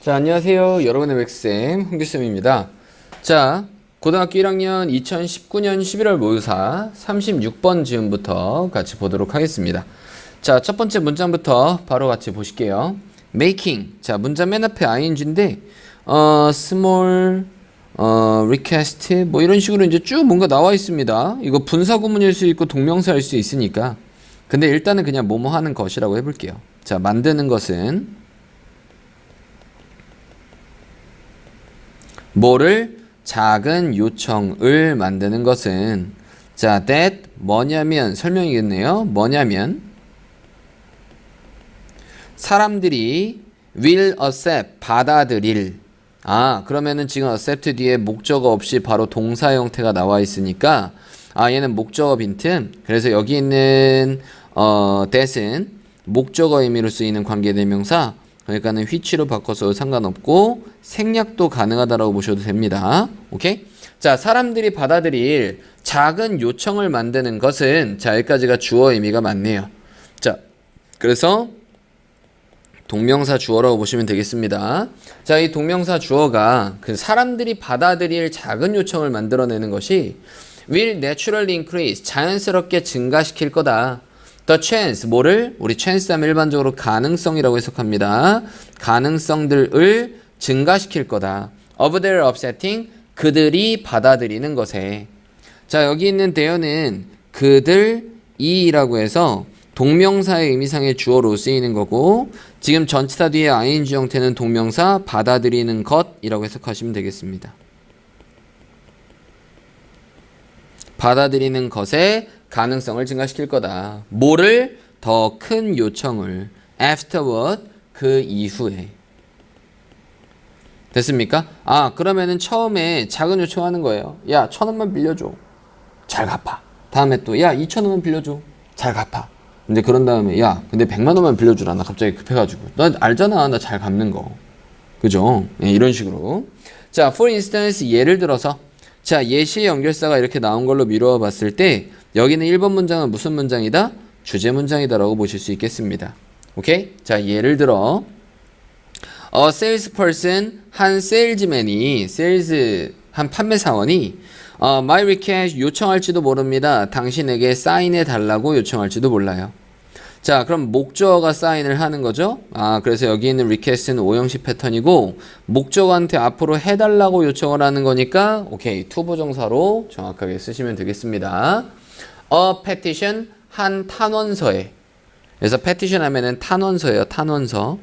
자, 안녕하세요. 여러분의 맥쌤 홍규쌤입니다. 자, 고등학교 1학년 2019년 11월 모의고사 36번 지문부터 같이 보도록 하겠습니다. 자, 첫 번째 문장부터 바로 같이 보실게요. making. 자, 문장 맨 앞에 ing인데 small request 뭐 이런 식으로 이제 쭉 뭔가 나와 있습니다. 이거 분사 구문일 수 있고 동명사일 수 있으니까. 근데 일단은 그냥 뭐뭐 하는 것이라고 해볼게요. 자, 만드는 것은 뭐를? 작은 요청을 만드는 것은, 자, that 뭐냐면 설명이겠네요. 뭐냐면 사람들이 will accept 받아들일. 그러면은 지금 accept 뒤에 목적어 없이 바로 동사 형태가 나와 있으니까 얘는 목적어 빈틈. 그래서 여기 있는 that은 목적어 의미로 쓰이는 관계대명사, 그러니까는 which로 바꿔서 상관없고 생략도 가능하다라고 보셔도 됩니다. 오케이? 자, 사람들이 받아들일 작은 요청을 만드는 것은, 자, 여기까지가 주어 의미가 맞네요. 자, 그래서 동명사 주어라고 보시면 되겠습니다. 자, 이 동명사 주어가 그 사람들이 받아들일 작은 요청을 만들어내는 것이 will naturally increase 자연스럽게 증가시킬 거다. The chance, 뭐를? 우리 chance 하면 일반적으로 가능성이라고 해석합니다. 가능성들을 증가시킬 거다. Of their upsetting, 그들이 받아들이는 것에. 자, 여기 있는 대어는 그들이라고 해서 동명사의 의미상의 주어로 쓰이는 거고, 지금 전치사 뒤에 ing 형태는 동명사 받아들이는 것이라고 해석하시면 되겠습니다. 받아들이는 것에 가능성을 증가시킬 거다. 뭐를? 더 큰 요청을. afterward, 그 이후에. 됐습니까? 그러면은 처음에 작은 요청하는 거예요. 야, 1,000원만 빌려줘. 잘 갚아. 다음에 또, 야, 2,000원만 빌려줘. 잘 갚아. 근데 그런 다음에, 야, 근데 100만 원만 빌려주라. 나 갑자기 급해가지고. 너 알잖아. 나 잘 갚는 거. 그죠? 네, 이런 식으로. 자, for instance, 예를 들어서. 자, 예시 연결사가 이렇게 나온 걸로 미루어 봤을 때, 여기는 1번 문장은 무슨 문장이다? 주제 문장이다 라고 보실 수 있겠습니다. 오케이? 자, 예를 들어 a salesperson, 한 salesman이, 한 판매사원이 my request 요청할지도 모릅니다. 당신에게 사인해 달라고 요청할지도 몰라요. 자, 그럼 목적어가 사인을 하는 거죠. 그래서 여기 있는 request는 오형식 패턴이고 목적어한테 앞으로 해달라고 요청을 하는 거니까 오케이, 투부정사로 정확하게 쓰시면 되겠습니다. A petition, 한 탄원서에. 그래서 petition 하면은 탄원서예요. 탄원서.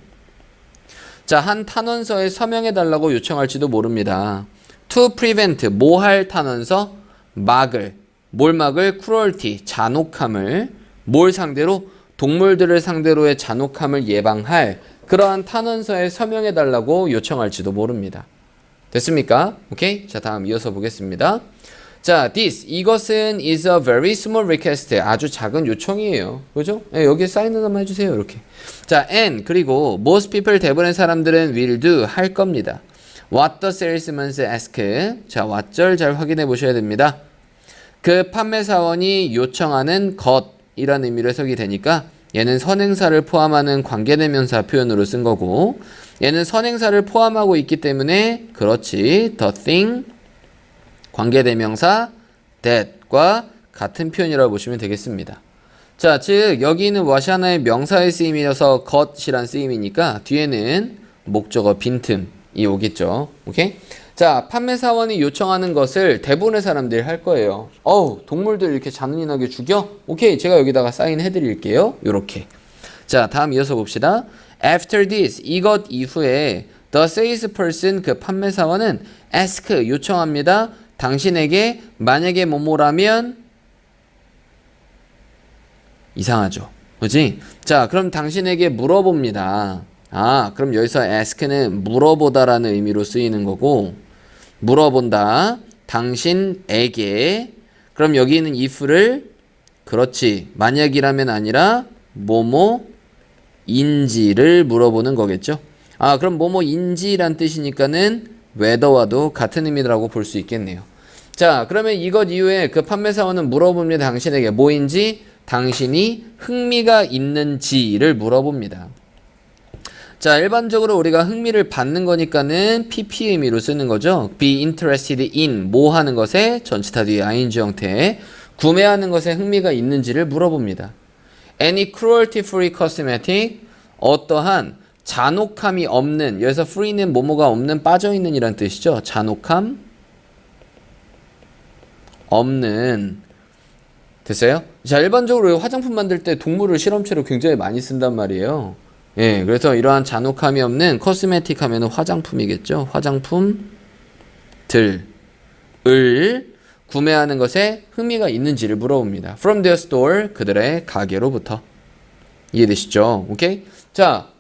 자, 한 탄원서에 서명해달라고 요청할지도 모릅니다. To prevent, 뭐 할 탄원서? 막을. 뭘 막을? cruelty, 잔혹함을. 뭘 상대로? 동물들을 상대로의 잔혹함을 예방할 그러한 탄원서에 서명해달라고 요청할지도 모릅니다. 됐습니까? 오케이? 자, 다음 이어서 보겠습니다. 자, this, 이것은 is a very small request. 아주 작은 요청이에요. 그죠? 네, 여기에 사인 하나만 해주세요. 이렇게. 자, and, 그리고 most people, 대부분의 사람들은 will do, 할 겁니다. What the salesman ask. 자, 왓절 잘 확인해 보셔야 됩니다. 그 판매사원이 요청하는 것이라는 의미로 해석이 되니까 얘는 선행사를 포함하는 관계대명사 표현으로 쓴 거고, 얘는 선행사를 포함하고 있기 때문에 그렇지, the thing, 관계대명사 that과 같은 표현이라고 보시면 되겠습니다. 자, 즉 여기는 what이 하나의 명사의 쓰임이어서 것이란 쓰임이니까 뒤에는 목적어 빈틈이 오겠죠. 오케이? 자, 판매사원이 요청하는 것을 대부분의 사람들이 할 거예요. 동물들 이렇게 잔인하게 죽여? 오케이, 제가 여기다가 사인해 드릴게요. 요렇게. 자, 다음 이어서 봅시다. After this, 이것 이후에 the salesperson, 그 판매사원은 ask, 요청합니다. 당신에게 만약에 뭐뭐라면 이상하죠. 그렇지? 자, 그럼 당신에게 물어봅니다. 그럼 여기서 ask는 물어보다라는 의미로 쓰이는 거고, 물어본다. 당신에게. 그럼 여기 있는 if를, 그렇지, 만약이라면 아니라 뭐뭐인지를 물어보는 거겠죠. 그럼 뭐뭐인지란 뜻이니까는 whether와도 같은 의미라고 볼 수 있겠네요. 자, 그러면 이것 이후에 그 판매사원은 물어봅니다. 당신에게 뭐인지, 당신이 흥미가 있는지를 물어봅니다. 자, 일반적으로 우리가 흥미를 받는 거니까는 PP 의미로 쓰는 거죠. be interested in 뭐 하는 것에 전치사 뒤에 ing 형태 구매하는 것에 흥미가 있는지를 물어봅니다. Any cruelty-free cosmetic 어떠한 잔혹함이 없는 여기서 free는 뭐뭐가 없는 빠져있는 이란 뜻이죠. 잔혹함 없는 됐어요? 자, 일반적으로 화장품 만들 때 동물을 실험체로 굉장히 많이 쓴단 말이에요. 예, 그래서 이러한 잔혹함이 없는 코스메틱 하면은 화장품이겠죠. 화장품들을 구매하는 것에 흥미가 있는지를 물어봅니다. From their store, 그들의 가게로부터. 이해되시죠? 오케이? 자,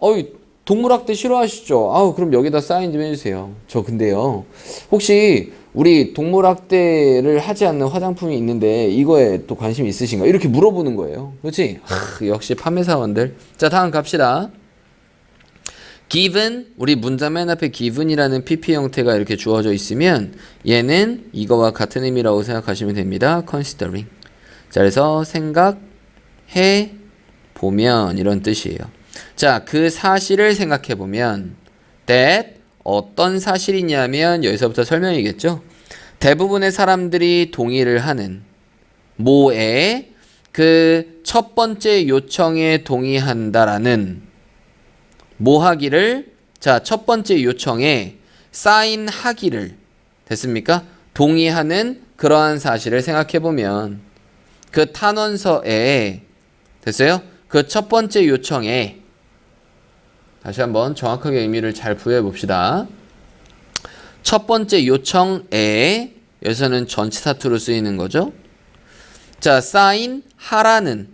동물학대 싫어하시죠? 그럼 여기다 사인 좀 해주세요. 저 근데요, 혹시 우리 동물학대를 하지 않는 화장품이 있는데 이거에 또 관심 있으신가? 이렇게 물어보는 거예요. 그렇지? 역시 판매사원들. 자, 다음 갑시다. given, 우리 문자 맨 앞에 given이라는 PP 형태가 이렇게 주어져 있으면 얘는 이거와 같은 의미라고 생각하시면 됩니다. considering. 자, 그래서 생각해 보면 이런 뜻이에요. 자, 그 사실을 생각해 보면 that 어떤 사실이냐면 여기서부터 설명이겠죠. 대부분의 사람들이 동의를 하는 뭐에 그 첫 번째 요청에 동의한다라는 뭐 하기를, 자, 첫 번째 요청에 사인하기를, 됐습니까? 동의하는 그러한 사실을 생각해 보면 그 탄원서에, 됐어요? 그 첫 번째 요청에, 다시 한번 정확하게 의미를 잘 부여해 봅시다. 첫 번째 요청에, 여기서는 전치사 투로 쓰이는 거죠. 자, 사인하라는,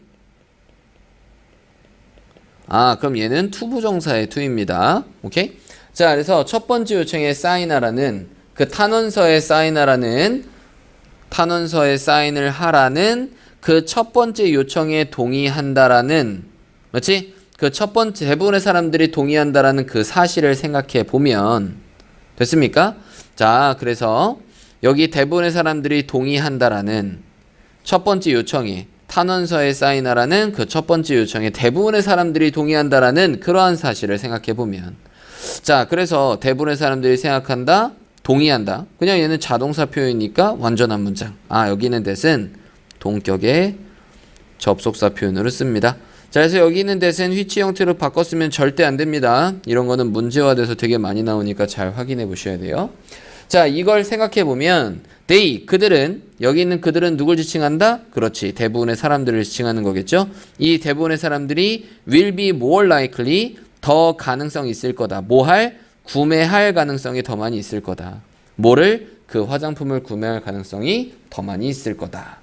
그럼 얘는 투부정사의 투입니다. 오케이? 자, 그래서 첫 번째 요청에 사인하라는, 그 탄원서에 사인하라는, 탄원서에 사인을 하라는 그 첫 번째 요청에 동의한다라는, 그렇지? 그 첫 번째, 대부분의 사람들이 동의한다라는 그 사실을 생각해 보면, 됐습니까? 자, 그래서 여기 대부분의 사람들이 동의한다라는 첫 번째 요청에, 탄원서에 사인하라는 그 첫 번째 요청에 대부분의 사람들이 동의한다라는 그러한 사실을 생각해 보면, 자, 그래서 대부분의 사람들이 생각한다, 동의한다. 그냥 얘는 자동사 표현이니까 완전한 문장. 여기 있는 that은 동격의 접속사 표현으로 씁니다. 자, 그래서 여기 있는 that은 which 형태로 바꿨으면 절대 안 됩니다. 이런 거는 문제화돼서 되게 많이 나오니까 잘 확인해 보셔야 돼요. 자, 이걸 생각해 보면 they, 그들은, 여기 있는 그들은 누굴 지칭한다? 그렇지, 대부분의 사람들을 지칭하는 거겠죠. 이 대부분의 사람들이 will be more likely, 더 가능성이 있을 거다. 뭐 할? 구매할 가능성이 더 많이 있을 거다. 뭐를? 그 화장품을 구매할 가능성이 더 많이 있을 거다.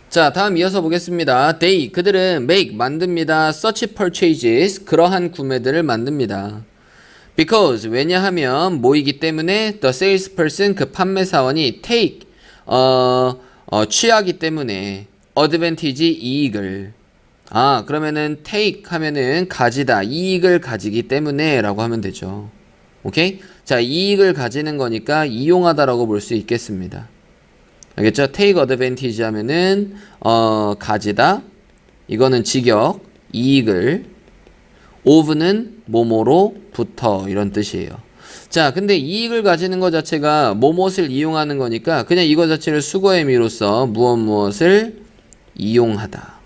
자, 다음 이어서 보겠습니다. they, 그들은 make, 만듭니다. such purchases, 그러한 구매들을 만듭니다. because, 왜냐하면 뭐이기 때문에 the salesperson, 그 판매사원이 take, 취하기 때문에 advantage, 이익을. 그러면은 take 하면은 가지다, 이익을 가지기 때문에 라고 하면 되죠. 오케이? 자, 이익을 가지는 거니까 이용하다라고 볼 수 있겠습니다. 알겠죠? take advantage 하면은 가지다, 이거는 직역, 이익을, of는 뭐뭐로부터 이런 뜻이에요. 자, 근데 이익을 가지는 것 자체가 뭐뭇을 이용하는 거니까 그냥 이거 자체를 수거의 의미로서 무엇을 이용하다.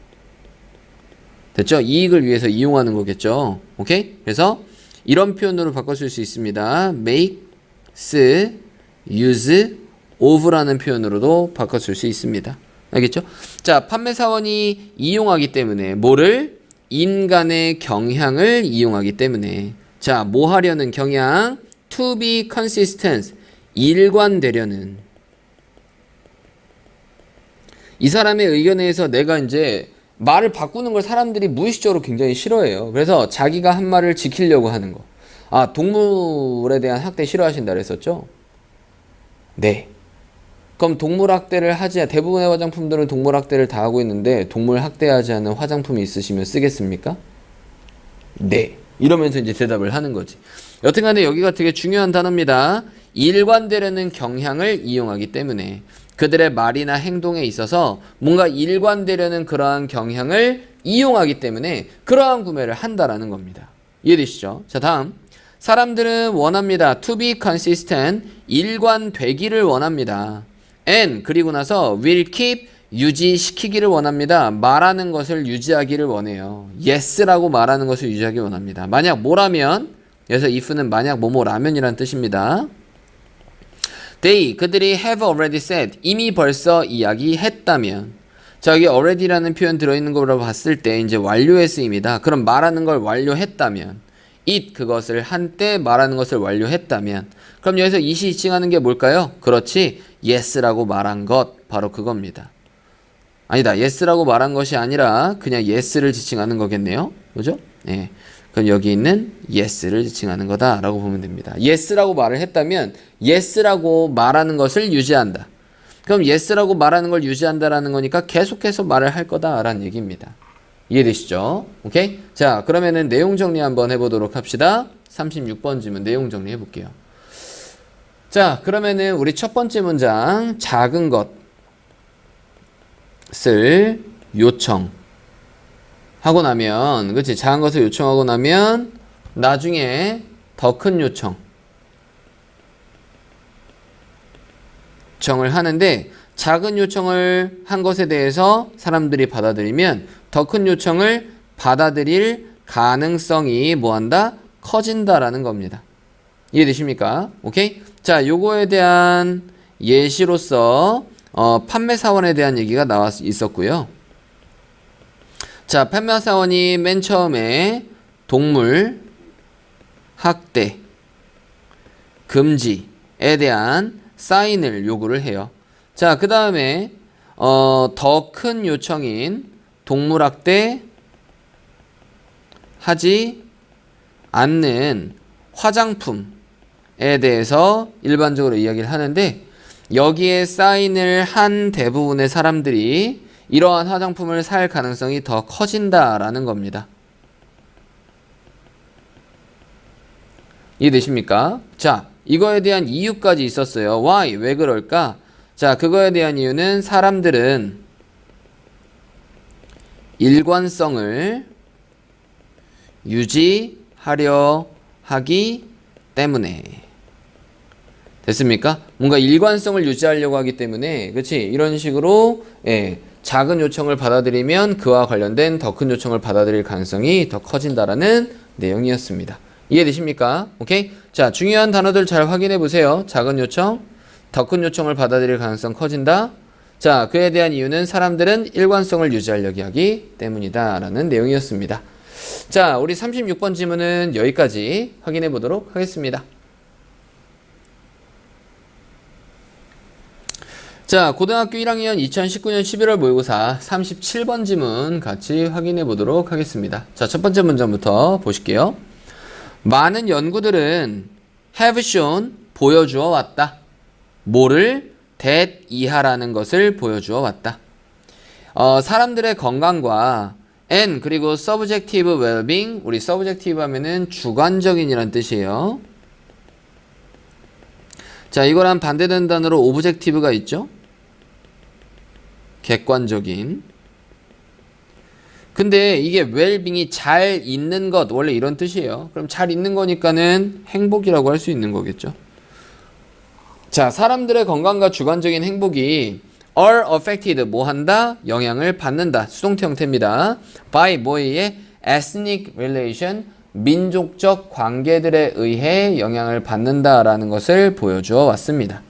됐죠? 이익을 위해서 이용하는 거겠죠. 오케이? 그래서 이런 표현으로 바꿔줄 수 있습니다. make, use, of라는 표현으로도 바꿔줄 수 있습니다. 알겠죠? 자, 판매사원이 이용하기 때문에 뭐를? 인간의 경향을 이용하기 때문에. 자, 뭐 하려는 경향? to be consistent, 일관되려는. 이 사람의 의견에 의해서 내가 이제 말을 바꾸는 걸 사람들이 무의식적으로 굉장히 싫어해요. 그래서 자기가 한 말을 지키려고 하는 거. 동물에 대한 학대 싫어하신다 그랬었죠? 네. 그럼 동물 학대를 하지, 대부분의 화장품들은 동물 학대를 다 하고 있는데 동물 학대하지 않은 화장품이 있으시면 쓰겠습니까? 네. 이러면서 이제 대답을 하는 거지. 여튼간에 여기가 되게 중요한 단어입니다. 일관되려는 경향을 이용하기 때문에 그들의 말이나 행동에 있어서 뭔가 일관되려는 그러한 경향을 이용하기 때문에 그러한 구매를 한다라는 겁니다. 이해되시죠? 자, 다음. 사람들은 원합니다. To be consistent. 일관되기를 원합니다. And 그리고 나서 will keep 유지시키기를 원합니다. 말하는 것을 유지하기를 원해요. yes라고 말하는 것을 유지하기 원합니다. 만약 뭐라면, 그래서 if는 만약 뭐뭐라면이란 뜻입니다. They 그들이 have already said 이미 벌써 이야기했다면, 자, 여기 already라는 표현 들어있는 거로 봤을 때 이제 완료의 쓰임이다. 그럼 말하는 걸 완료했다면, it 그것을 한때 말하는 것을 완료했다면, 그럼 여기서 it이 지칭하는 게 뭘까요? 그렇지, yes라고 말한 것, 바로 그겁니다. 아니다, yes라고 말한 것이 아니라 그냥 yes를 지칭하는 거겠네요. 그죠? 예. 그럼 여기 있는 yes를 지칭하는 거다라고 보면 됩니다. yes라고 말을 했다면 yes라고 말하는 것을 유지한다. 그럼 yes라고 말하는 걸 유지한다라는 거니까 계속해서 말을 할 거다라는 얘기입니다. 이해되시죠? 오케이? 자, 그러면은 내용 정리 한번 해보도록 합시다. 36번 질문 내용 정리 해볼게요. 자, 그러면은 우리 첫 번째 문장 작은 것을 요청하고 나면, 그치? 작은 것을 요청하고 나면 나중에 더 큰 요청을 하는데, 작은 요청을 한 것에 대해서 사람들이 받아들이면 더 큰 요청을 받아들일 가능성이 뭐한다? 커진다라는 겁니다. 이해되십니까? 오케이? 자, 요거에 대한 예시로서 판매사원에 대한 얘기가 있었고요. 자, 판매사원이 맨 처음에 동물 학대 금지에 대한 사인을 요구를 해요. 자, 그 다음에 더 큰 요청인 동물학대 하지 않는 화장품에 대해서 일반적으로 이야기를 하는데, 여기에 사인을 한 대부분의 사람들이 이러한 화장품을 살 가능성이 더 커진다라는 겁니다. 이해되십니까? 자, 이거에 대한 이유까지 있었어요. Why? 왜 그럴까? 자, 그거에 대한 이유는 사람들은 일관성을 유지하려 하기 때문에. 됐습니까? 뭔가 일관성을 유지하려고 하기 때문에, 그치? 이런 식으로, 예, 작은 요청을 받아들이면 그와 관련된 더 큰 요청을 받아들일 가능성이 더 커진다라는 내용이었습니다. 이해되십니까? 오케이? 자, 중요한 단어들 잘 확인해 보세요. 작은 요청, 더 큰 요청을 받아들일 가능성 커진다. 자, 그에 대한 이유는 사람들은 일관성을 유지하려고 하기 때문이다 라는 내용이었습니다. 자, 우리 36번 질문은 여기까지 확인해 보도록 하겠습니다. 자, 고등학교 1학년 2019년 11월 모의고사 37번 질문 같이 확인해 보도록 하겠습니다. 자, 첫 번째 문장부터 보실게요. 많은 연구들은 have shown 보여주어 왔다. 뭐를? that 이하라는 것을 보여주어 왔다. 사람들의 건강과 and 그리고 subjective well-being, 우리 subjective 하면은 주관적인이란 뜻이에요. 자, 이거랑 반대되는 단어로 objective가 있죠. 객관적인. 근데 이게 well-being이 잘 있는 것, 원래 이런 뜻이에요. 그럼 잘 있는 거니까는 행복이라고 할 수 있는 거겠죠. 자, 사람들의 건강과 주관적인 행복이 are affected, 뭐 한다? 영향을 받는다. 수동태 형태입니다. by 뭐에? ethnic relation, 민족적 관계들에 의해 영향을 받는다라는 것을 보여주어 왔습니다.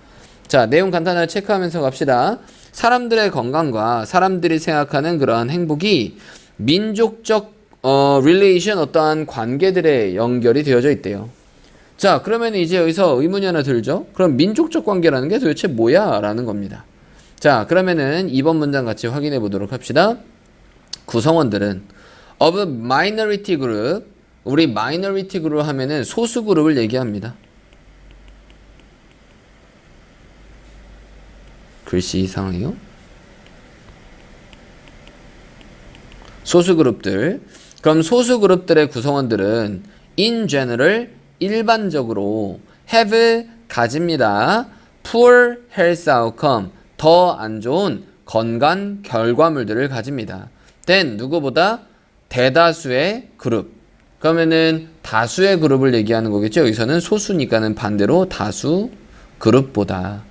자, 내용 간단하게 체크하면서 갑시다. 사람들의 건강과 사람들이 생각하는 그러한 행복이 민족적 relation, 어떠한 관계들에 연결이 되어져 있대요. 자, 그러면 이제 여기서 의문이 하나 들죠? 그럼 민족적 관계라는 게 도대체 뭐야? 라는 겁니다. 자, 그러면은 2번 문장 같이 확인해 보도록 합시다. 구성원들은 of minority group, 우리 minority group 하면은 소수 그룹을 얘기합니다. 글씨 이상해요? 소수 그룹들. 그럼 소수 그룹들의 구성원들은 in general, 일반적으로 have, 가집니다. poor health outcome, 더 안 좋은 건강 결과물들을 가집니다. than 누구보다 대다수의 그룹. 그러면은 다수의 그룹을 얘기하는 거겠죠. 여기서는 소수니까는 반대로 다수 그룹보다.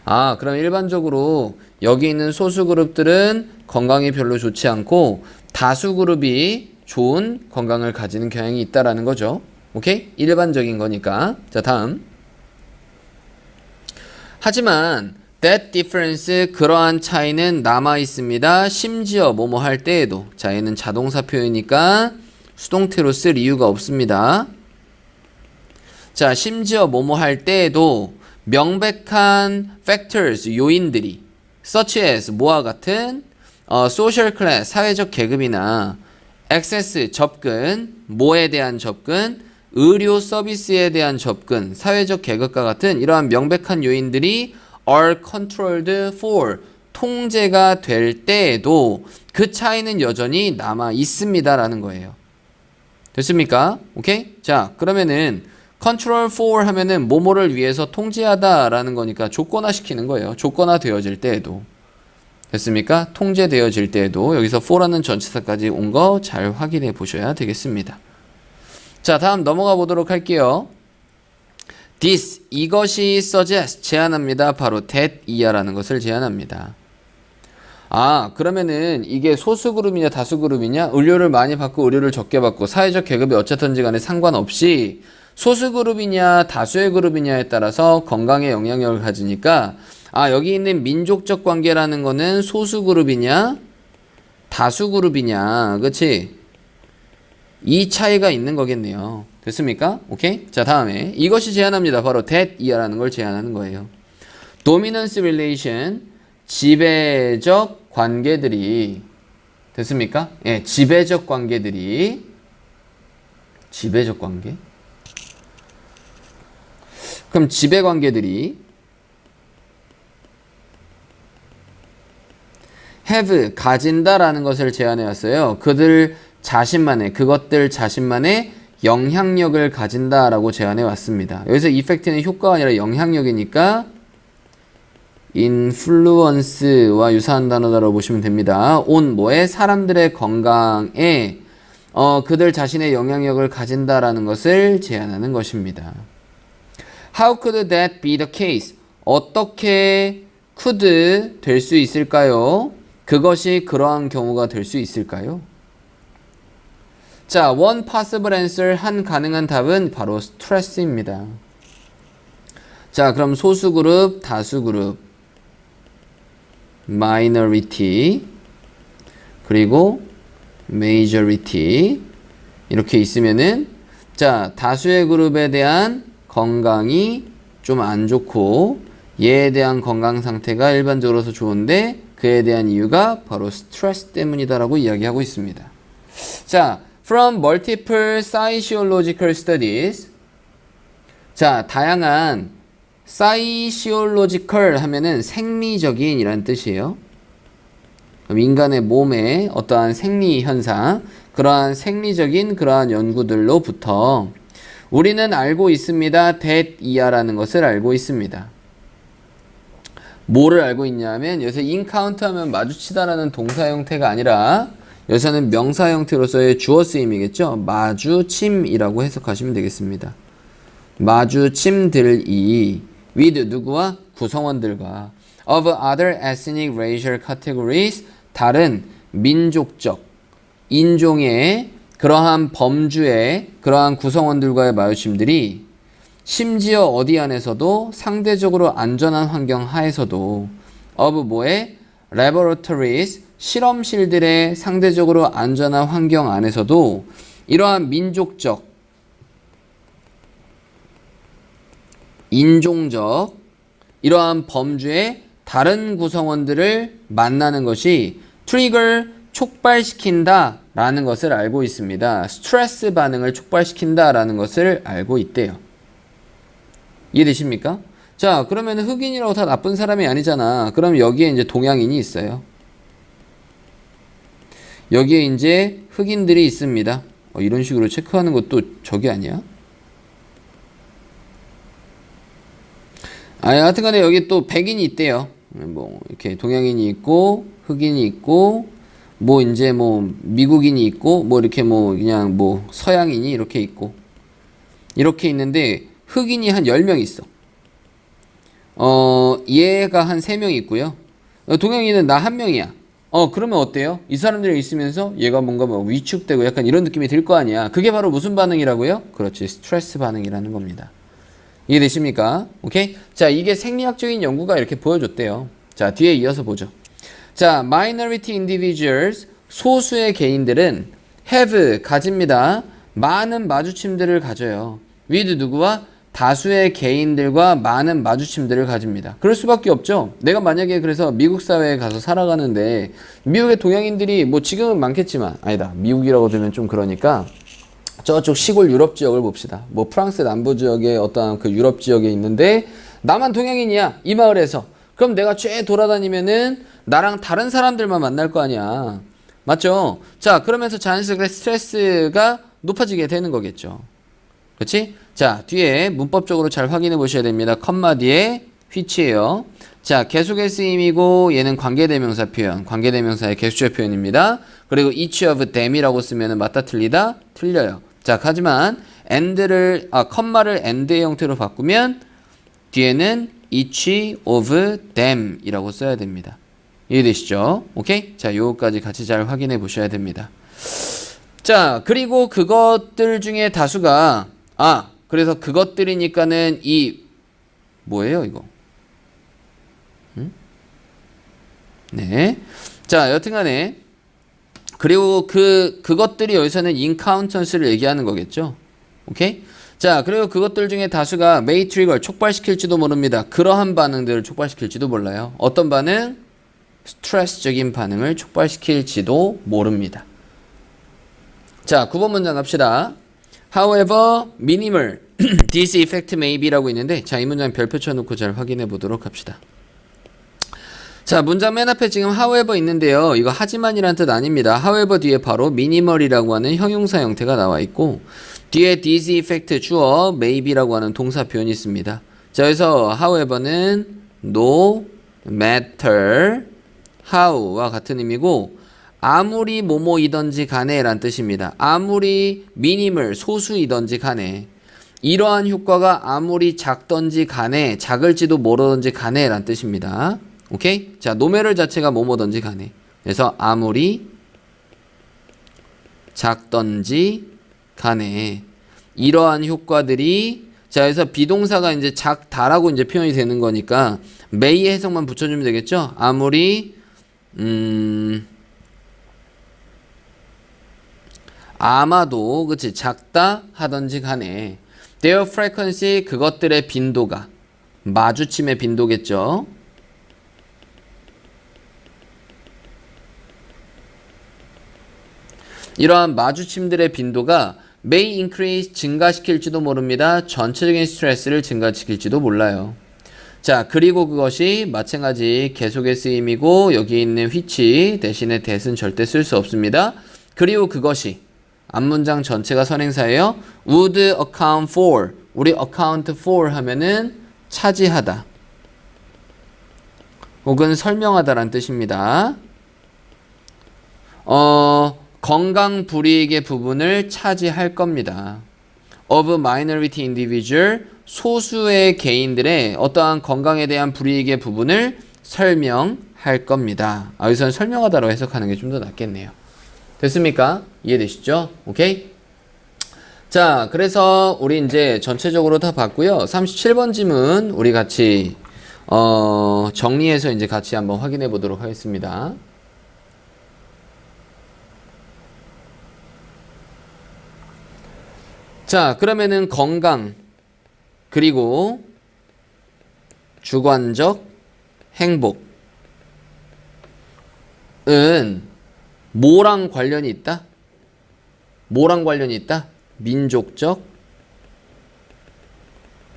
아, 그럼 일반적으로 여기 있는 소수 그룹들은 건강이 별로 좋지 않고 다수 그룹이 좋은 건강을 가지는 경향이 있다라는 거죠. 오케이? 일반적인 거니까. 자, 다음. 하지만 that difference 그러한 차이는 남아 있습니다. 심지어 뭐뭐 할 때에도. 자, 얘는 자동사 표현이니까 수동태로 쓸 이유가 없습니다. 자, 심지어 뭐뭐 할 때에도 명백한 factors 요인들이 such as 뭐와 같은 social class 사회적 계급이나 access 접근 뭐에 대한 접근 의료 서비스에 대한 접근 사회적 계급과 같은 이러한 명백한 요인들이 are controlled for 통제가 될 때에도 그 차이는 여전히 남아 있습니다라는 거예요. 됐습니까? 오케이? 자, 그러면은 control for 하면은 뭐뭐를 위해서 통제하다라는 거니까 조건화 시키는 거예요. 조건화 되어질 때에도. 됐습니까? 통제되어질 때에도 여기서 for라는 전치사까지 온 거 잘 확인해 보셔야 되겠습니다. 자, 다음 넘어가 보도록 할게요. This 이것이 suggest 제안합니다. 바로 that 이하라는 것을 제안합니다. 아, 그러면은 이게 소수 그룹이냐 다수 그룹이냐 의료를 많이 받고 의료를 적게 받고 사회적 계급이 어쨌든지 간에 상관없이 소수 그룹이냐 다수의 그룹이냐에 따라서 건강에 영향력을 가지니까 아, 여기 있는 민족적 관계라는 거는 소수 그룹이냐 다수 그룹이냐 그치? 이 차이가 있는 거겠네요. 됐습니까? 오케이? 자, 다음에 이것이 제안합니다. 바로 that 이하라는 걸 제안하는 거예요. dominance relation 지배적 관계들이 됐습니까? 예, 지배적 관계 그럼 지배 관계들이 have 가진다라는 것을 제안해 왔어요. 그것들 자신만의 영향력을 가진다라고 제안해 왔습니다. 여기서 effect는 효과가 아니라 영향력이니까 influence와 유사한 단어다라고 보시면 됩니다. on 뭐에 사람들의 건강에 그들 자신의 영향력을 가진다라는 것을 제안하는 것입니다. How could that be the case? 어떻게 could 될 수 있을까요? 그것이 그러한 경우가 될 수 있을까요? 자, one possible answer 한 가능한 답은 바로 stress입니다. 자, 그럼 소수 그룹, 다수 그룹, minority, 그리고 majority 이렇게 있으면은 자, 다수의 그룹에 대한 건강이 좀 안 좋고 얘에 대한 건강 상태가 일반적으로 더 좋은데 그에 대한 이유가 바로 스트레스 때문이다라고 이야기하고 있습니다. 자, from multiple psychological studies 자, 다양한 psychological 하면은 생리적인 이란 뜻이에요. 그럼 인간의 몸의 어떠한 생리 현상 그러한 생리적인 그러한 연구들로부터 우리는 알고 있습니다. that 이하라는 것을 알고 있습니다. 뭐를 알고 있냐면 여기서 encounter 하면 마주치다라는 동사 형태가 아니라 여기서는 명사 형태로서의 주어 쓰임이겠죠. 마주침이라고 해석하시면 되겠습니다. 마주침들이 with 누구와? 구성원들과 of other ethnic racial categories 다른 민족적 인종의 그러한 범주의 그러한 구성원들과의 마주침들이 심지어 어디 안에서도 상대적으로 안전한 환경 하에서도 of 뭐의 laboratories 실험실들의 상대적으로 안전한 환경 안에서도 이러한 민족적 인종적 이러한 범주의 다른 구성원들을 만나는 것이 트리거 촉발시킨다 라는 것을 알고 있습니다. 스트레스 반응을 촉발시킨다 라는 것을 알고 있대요. 이해되십니까? 자, 그러면 흑인이라고 다 나쁜 사람이 아니잖아. 그럼 여기에 이제 동양인이 있어요. 여기에 이제 흑인들이 있습니다. 이런 식으로 체크하는 것도 저게 아니야? 하여튼간에 여기 또 백인이 있대요. 뭐 이렇게 동양인이 있고 흑인이 있고 뭐 이제 뭐 미국인이 있고 뭐 이렇게 뭐 그냥 뭐 서양인이 이렇게 있고 이렇게 있는데 흑인이 한 10명 있어. 얘가 한 3명 있고요. 동양인은 나 1명이야. 그러면 어때요? 이 사람들이 있으면서 얘가 뭔가 뭐 위축되고 약간 이런 느낌이 들 거 아니야. 그게 바로 무슨 반응이라고요? 그렇지. 스트레스 반응이라는 겁니다. 이해되십니까? 오케이? 자, 이게 생리학적인 연구가 이렇게 보여줬대요. 자, 뒤에 이어서 보죠. 자, minority individuals, 소수의 개인들은 have, 가집니다. 많은 마주침들을 가져요. with 누구와? 다수의 개인들과 많은 마주침들을 가집니다. 그럴 수밖에 없죠. 내가 만약에 그래서 미국 사회에 가서 살아가는데 미국의 동양인들이 뭐 지금은 많겠지만 아니다. 미국이라고 들으면 좀 그러니까 저쪽 시골 유럽 지역을 봅시다. 뭐 프랑스 남부 지역에 어떤 그 유럽 지역에 있는데 나만 동양인이야. 이 마을에서. 그럼 내가 쫙 돌아다니면은 나랑 다른 사람들만 만날 거 아니야. 맞죠? 자, 그러면서 자연스럽게 스트레스가 높아지게 되는 거겠죠. 그렇지? 자, 뒤에 문법적으로 잘 확인해 보셔야 됩니다. 컴마 뒤에 which예요. 자, 계속의 쓰임이고 얘는 관계대명사 표현, 관계대명사의 개수절 표현입니다. 그리고 each of them이라고 쓰면 맞다 틀리다? 틀려요. 자, 하지만 and를 컴마를 and의 형태로 바꾸면 뒤에는 each of them이라고 써야 됩니다. 이해되시죠? 오케이? 자, 요거까지 같이 잘 확인해 보셔야 됩니다. 자, 그리고 그것들 중에 다수가 그래서 그것들이니까는 이 뭐예요 이거? 네. 자, 여튼간에 그리고 그것들이 여기서는 encounters를 얘기하는 거겠죠. 오케이? 자, 그리고 그것들 중에 다수가 may trigger, 촉발시킬지도 모릅니다. 그러한 반응들을 촉발시킬지도 몰라요. 어떤 반응? 스트레스적인 반응을 촉발시킬지도 모릅니다. 자, 9번 문장 갑시다. However, minimal, this effect may be라고 있는데, 자, 이 문장 별표 쳐놓고 잘 확인해 보도록 합시다. 자, 문장 맨 앞에 지금 however 있는데요. 이거 하지만이란 뜻 아닙니다. however 뒤에 바로 minimal이라고 하는 형용사 형태가 나와 있고, 뒤에 this effect 주어 maybe라고 하는 동사 표현이 있습니다. 자, 그래서 however는 no matter how와 같은 의미고, 아무리 뭐뭐이던지 간에 란 뜻입니다. 아무리 minimal, 소수이던지 간에 이러한 효과가 아무리 작던지 간에 작을지도 모르던지 간에 란 뜻입니다. 오케이? 자, 노메럴 자체가 뭐뭐던지 간에 그래서 아무리 작던지 간에 이러한 효과들이 자, 그래서 비동사가 이제 작다라고 이제 표현이 되는 거니까 may 해석만 붙여주면 되겠죠? 아무리 아마도 그치 작다 하던지 간에 their frequency 그것들의 빈도가 마주침의 빈도겠죠. 이러한 마주침들의 빈도가 may increase 증가시킬지도 모릅니다. 전체적인 스트레스를 증가시킬지도 몰라요. 자, 그리고 그것이 마찬가지 계속의 쓰임이고 여기 있는 which 대신에 that은 절대 쓸 수 없습니다. 그리고 그것이 앞문장 전체가 선행사예요. would account for 우리 account for 하면은 차지하다 혹은 설명하다라는 뜻입니다. 건강 불이익의 부분을 차지할 겁니다. of minority individual 소수의 개인들의 어떠한 건강에 대한 불이익의 부분을 설명할 겁니다. 여기서는 설명하다라고 해석하는 게 좀 더 낫겠네요. 됐습니까? 이해되시죠? 오케이? 자, 그래서 우리 이제 전체적으로 다 봤고요. 37번 지문 우리 같이 정리해서 이제 같이 한번 확인해 보도록 하겠습니다. 자, 그러면은 건강 그리고 주관적 행복은 뭐랑 관련이 있다? 뭐랑 관련이 있다? 민족적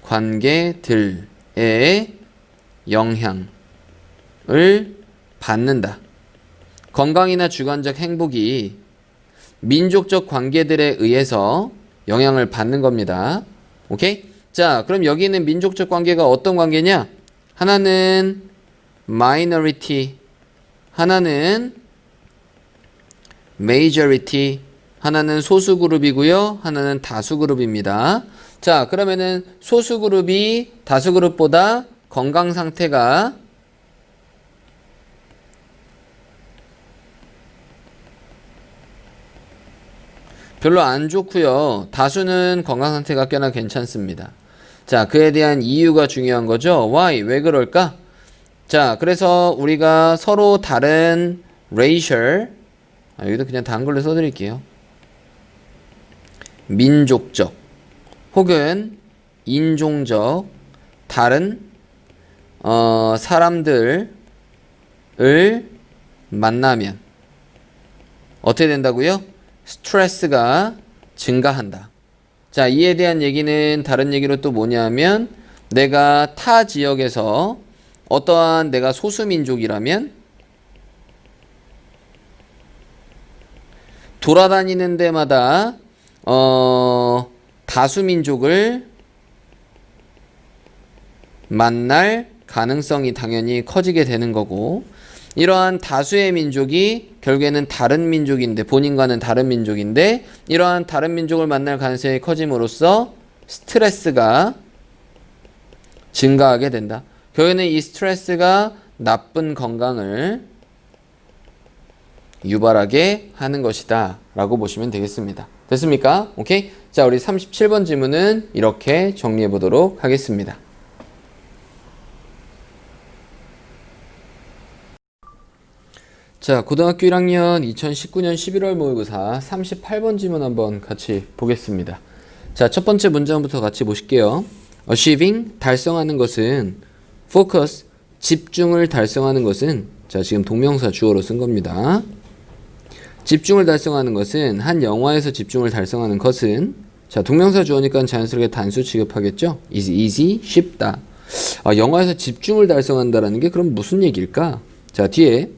관계들의 영향을 받는다. 건강이나 주관적 행복이 민족적 관계들에 의해서 영향을 받는 겁니다. 오케이? 자, 그럼 여기 있는 민족적 관계가 어떤 관계냐? 하나는 minority, 하나는 majority. 하나는 소수 그룹이고요. 하나는 다수 그룹입니다. 자, 그러면은 소수 그룹이 다수 그룹보다 건강 상태가 별로 안 좋고요. 다수는 건강 상태가 꽤나 괜찮습니다. 자, 그에 대한 이유가 중요한 거죠. Why? 왜 그럴까? 자, 그래서 우리가 서로 다른 racial, 여기도 그냥 다 한글로 써드릴게요. 민족적 혹은 인종적 다른 사람들을 만나면 어떻게 된다고요? 스트레스가 증가한다. 자, 이에 대한 얘기는 다른 얘기로 또 뭐냐면 내가 타 지역에서 어떠한 내가 소수민족이라면 돌아다니는 데마다 다수민족을 만날 가능성이 당연히 커지게 되는 거고, 이러한 다수의 민족이 결국에는 다른 민족인데, 본인과는 다른 민족인데 이러한 다른 민족을 만날 가능성이 커짐으로써 스트레스가 증가하게 된다. 결국에는 이 스트레스가 나쁜 건강을 유발하게 하는 것이다 라고 보시면 되겠습니다. 됐습니까? 오케이? 자, 우리 37번 질문은 이렇게 정리해 보도록 하겠습니다. 자, 고등학교 1학년 2019년 11월 모의고사 38번 질문 한번 같이 보겠습니다. 자, 첫 번째 문장부터 같이 보실게요. achieving, 달성하는 것은, focus, 집중을 달성하는 것은, 자, 지금 동명사 주어로 쓴 겁니다. 집중을 달성하는 것은, 한 영화에서 집중을 달성하는 것은, 자, 동명사 주어니까 자연스럽게 단수 취급하겠죠? is easy, 쉽다. 영화에서 집중을 달성한다라는 게 그럼 무슨 얘기일까? 자, 뒤에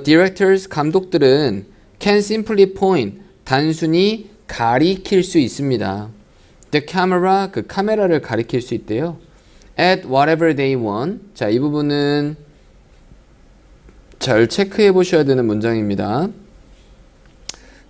directors, 감독들은 can simply point, 단순히 가리킬 수 있습니다. The camera, 그 카메라를 가리킬 수 있대요. At whatever they want. 자, 이 부분은 잘 체크해 보셔야 되는 문장입니다.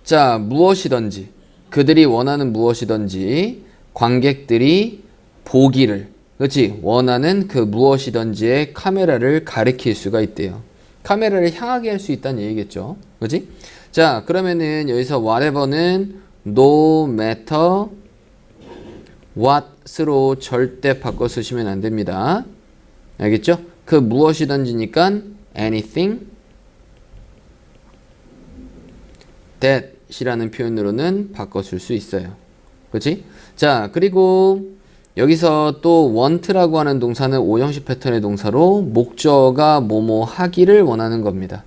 자, 무엇이든지, 그들이 원하는 무엇이든지 관객들이 보기를, 그렇지? 원하는 그 무엇이든지의 카메라를 가리킬 수가 있대요. 카메라를 향하게 할 수 있다는 얘기겠죠. 그렇지? 자, 그러면은 여기서 whatever는 no matter what으로 절대 바꿔 쓰시면 안 됩니다. 알겠죠? 그 무엇이든지니까 anything that이라는 표현으로는 바꿔 쓸 수 있어요. 그렇지? 자, 그리고 여기서 또 want라고 하는 동사는 오형식 패턴의 동사로 목적어가 뭐뭐 하기를 원하는 겁니다.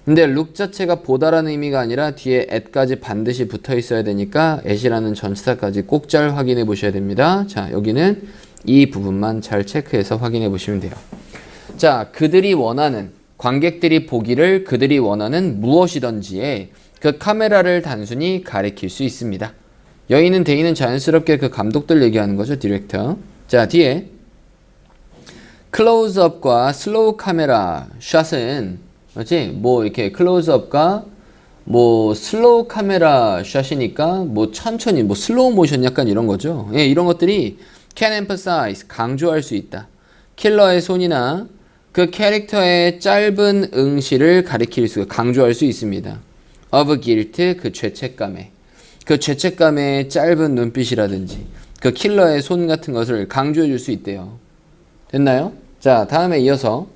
근데 look 자체가 보다라는 의미가 아니라 뒤에 at까지 반드시 붙어 있어야 되니까 at이라는 전치사까지 꼭 잘 확인해 보셔야 됩니다. 자, 여기는 이 부분만 잘 체크해서 확인해 보시면 돼요. 자, 그들이 원하는, 관객들이 보기를 그들이 원하는 무엇이든지에 그 카메라를 단순히 가리킬 수 있습니다. 여기는 대인은 자연스럽게 그 감독들 얘기하는 거죠, 디렉터. 자, 뒤에 클로즈업과 슬로우 카메라 샷은, 그렇지? 뭐 이렇게 클로즈업과 뭐 슬로우 카메라 샷이니까 뭐 천천히, 뭐 슬로우 모션 약간 이런 거죠. 예, 이런 것들이 can emphasize, 강조할 수 있다. 킬러의 손이나 그 캐릭터의 짧은 응시를 가리킬 수, 강조할 수 있습니다. of guilt, 그 죄책감에. 그 죄책감의 짧은 눈빛이라든지 그 킬러의 손 같은 것을 강조해 줄 수 있대요. 됐나요? 자, 다음에 이어서